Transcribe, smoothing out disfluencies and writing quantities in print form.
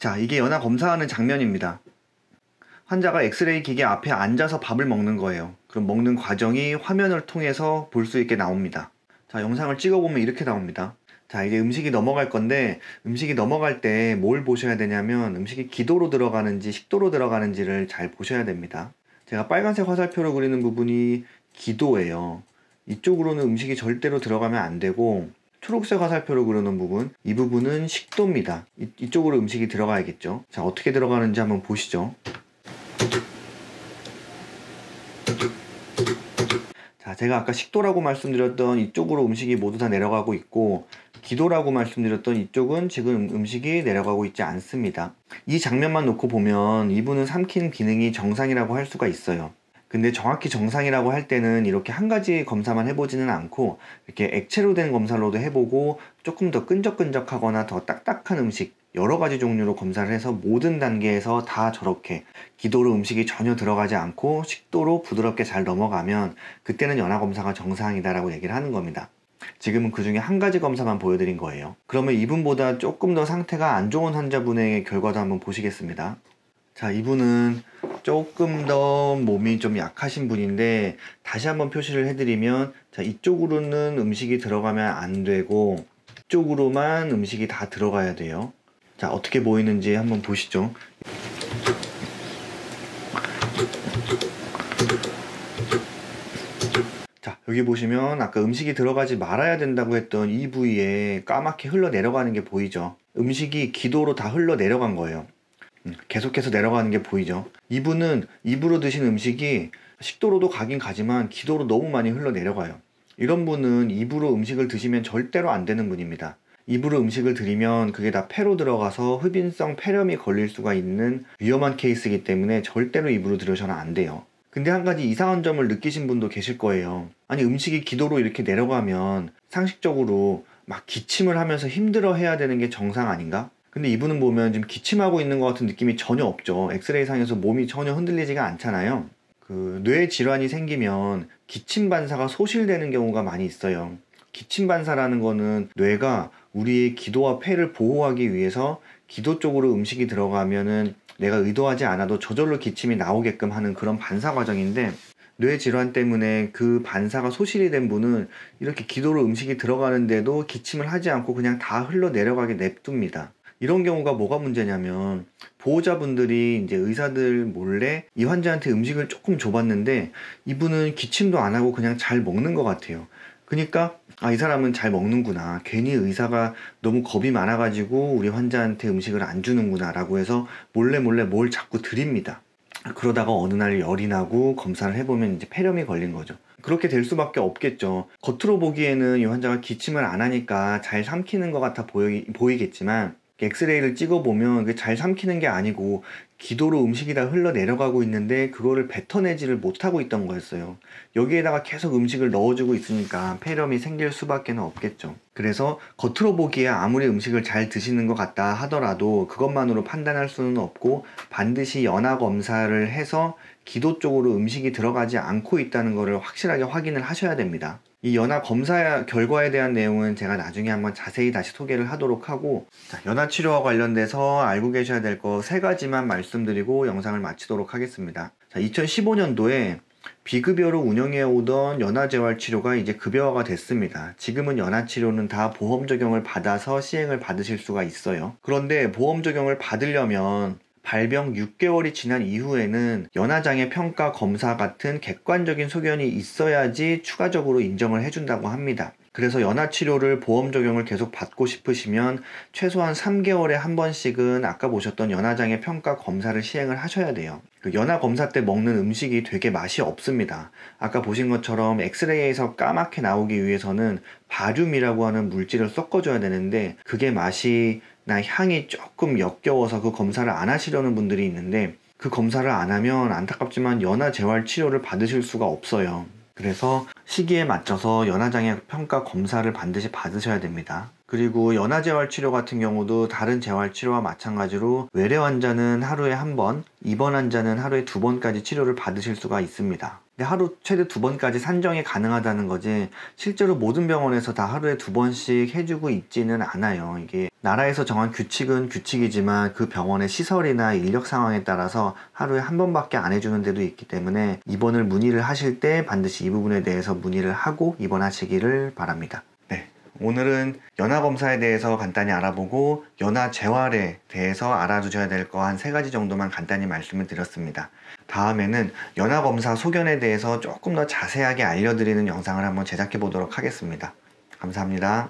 자, 이게 연화 검사하는 장면입니다. 환자가 엑스레이 기계 앞에 앉아서 밥을 먹는 거예요. 그럼 먹는 과정이 화면을 통해서 볼 수 있게 나옵니다. 자, 영상을 찍어보면 이렇게 나옵니다. 자, 이제 음식이 넘어갈 건데, 음식이 넘어갈 때 뭘 보셔야 되냐면 음식이 기도로 들어가는지 식도로 들어가는지를 잘 보셔야 됩니다. 제가 빨간색 화살표로 그리는 부분이 기도예요. 이쪽으로는 음식이 절대로 들어가면 안 되고, 초록색 화살표로 그리는 부분, 이 부분은 식도입니다. 이쪽으로 음식이 들어가야겠죠. 자, 어떻게 들어가는지 한번 보시죠. 자, 제가 아까 식도라고 말씀드렸던 이쪽으로 음식이 모두 다 내려가고 있고, 기도라고 말씀드렸던 이쪽은 지금 음식이 내려가고 있지 않습니다. 이 장면만 놓고 보면 이분은 삼키는 기능이 정상이라고 할 수가 있어요. 근데 정확히 정상이라고 할 때는 이렇게 한 가지 검사만 해보지는 않고 이렇게 액체로 된 검사로도 해보고 조금 더 끈적끈적하거나 더 딱딱한 음식 여러 가지 종류로 검사를 해서 모든 단계에서 다 저렇게 기도로 음식이 전혀 들어가지 않고 식도로 부드럽게 잘 넘어가면 그때는 연화 검사가 정상이다라고 얘기를 하는 겁니다. 지금은 그 중에 한 가지 검사만 보여드린 거예요. 그러면 이분보다 조금 더 상태가 안 좋은 환자분의 결과도 한번 보시겠습니다. 자, 이분은 조금 더 몸이 좀 약하신 분인데 다시 한번 표시를 해드리면, 자, 이쪽으로는 음식이 들어가면 안 되고 이쪽으로만 음식이 다 들어가야 돼요. 자, 어떻게 보이는지 한번 보시죠. 자, 여기 보시면 아까 음식이 들어가지 말아야 된다고 했던 이 부위에 까맣게 흘러내려가는 게 보이죠. 음식이 기도로 다 흘러내려간 거예요. 계속해서 내려가는 게 보이죠. 이분은 입으로 드신 음식이 식도로도 가긴 가지만 기도로 너무 많이 흘러내려가요. 이런 분은 입으로 음식을 드시면 절대로 안 되는 분입니다. 입으로 음식을 들이면 그게 다 폐로 들어가서 흡인성 폐렴이 걸릴 수가 있는 위험한 케이스이기 때문에 절대로 입으로 들으셔는 안 돼요. 근데 한 가지 이상한 점을 느끼신 분도 계실 거예요. 아니, 음식이 기도로 이렇게 내려가면 상식적으로 막 기침을 하면서 힘들어 해야 되는 게 정상 아닌가? 근데 이분은 보면 지금 기침하고 있는 것 같은 느낌이 전혀 없죠. 엑스레이 상에서 몸이 전혀 흔들리지가 않잖아요. 뇌 질환이 생기면 기침 반사가 소실되는 경우가 많이 있어요. 기침 반사라는 거는 뇌가 우리의 기도와 폐를 보호하기 위해서 기도 쪽으로 음식이 들어가면은 내가 의도하지 않아도 저절로 기침이 나오게끔 하는 그런 반사 과정인데, 뇌 질환 때문에 그 반사가 소실이 된 분은 이렇게 기도로 음식이 들어가는데도 기침을 하지 않고 그냥 다 흘러내려가게 냅둡니다. 이런 경우가 뭐가 문제냐면, 보호자분들이 이제 의사들 몰래 이 환자한테 음식을 조금 줘봤는데 이분은 기침도 안 하고 그냥 잘 먹는 것 같아요. 그러니까 이 사람은 잘 먹는구나, 괜히 의사가 너무 겁이 많아가지고 우리 환자한테 음식을 안 주는구나 라고 해서 몰래 뭘 자꾸 드립니다. 그러다가 어느 날 열이 나고 검사를 해보면 이제 폐렴이 걸린 거죠. 그렇게 될 수밖에 없겠죠. 겉으로 보기에는 이 환자가 기침을 안 하니까 잘 삼키는 것 같아 보이겠지만, 엑스레이를 찍어보면 잘 삼키는 게 아니고 기도로 음식이 다 흘러내려가고 있는데 그거를 뱉어내지를 못하고 있던 거였어요. 여기에다가 계속 음식을 넣어주고 있으니까 폐렴이 생길 수밖에 없겠죠. 그래서 겉으로 보기에 아무리 음식을 잘 드시는 것 같다 하더라도 그것만으로 판단할 수는 없고 반드시 연화 검사를 해서 기도 쪽으로 음식이 들어가지 않고 있다는 것을 확실하게 확인을 하셔야 됩니다. 이 연화 검사 결과에 대한 내용은 제가 나중에 한번 자세히 다시 소개를 하도록 하고, 자, 연화 치료와 관련돼서 알고 계셔야 될 거 3가지만 말씀드리고 영상을 마치도록 하겠습니다. 자, 2015년도에 비급여로 운영해 오던 연화재활치료가 이제 급여화가 됐습니다. 지금은 연화치료는 다 보험 적용을 받아서 시행을 받으실 수가 있어요. 그런데 보험 적용을 받으려면 발병 6개월이 지난 이후에는 연화장애 평가 검사 같은 객관적인 소견이 있어야지 추가적으로 인정을 해준다고 합니다. 그래서 연화치료를 보험 적용을 계속 받고 싶으시면 최소한 3개월에 한 번씩은 아까 보셨던 연화장애 평가 검사를 시행을 하셔야 돼요. 연화 검사 때 먹는 음식이 되게 맛이 없습니다. 아까 보신 것처럼 엑스레이에서 까맣게 나오기 위해서는 바륨이라고 하는 물질을 섞어줘야 되는데 그게 맛이 나 향이 조금 역겨워서 그 검사를 안 하시려는 분들이 있는데, 그 검사를 안 하면 안타깝지만 연화 재활 치료를 받으실 수가 없어요. 그래서 시기에 맞춰서 연화장애 평가 검사를 반드시 받으셔야 됩니다. 그리고 연화재활치료 같은 경우도 다른 재활치료와 마찬가지로 외래 환자는 하루에 한 번, 입원 환자는 하루에 2번까지 치료를 받으실 수가 있습니다. 근데 하루 최대 2번까지 산정이 가능하다는 거지 실제로 모든 병원에서 다 하루에 2번씩 해주고 있지는 않아요. 이게 나라에서 정한 규칙은 규칙이지만 그 병원의 시설이나 인력 상황에 따라서 하루에 한 번밖에 안 해주는 데도 있기 때문에 입원을 문의를 하실 때 반드시 이 부분에 대해서 문의를 하고 입원하시기를 바랍니다. 네, 오늘은 연화검사에 대해서 간단히 알아보고 연화재활에 대해서 알아두셔야 될 거 한 3가지 정도만 간단히 말씀을 드렸습니다. 다음에는 연화검사 소견에 대해서 조금 더 자세하게 알려드리는 영상을 한번 제작해 보도록 하겠습니다. 감사합니다.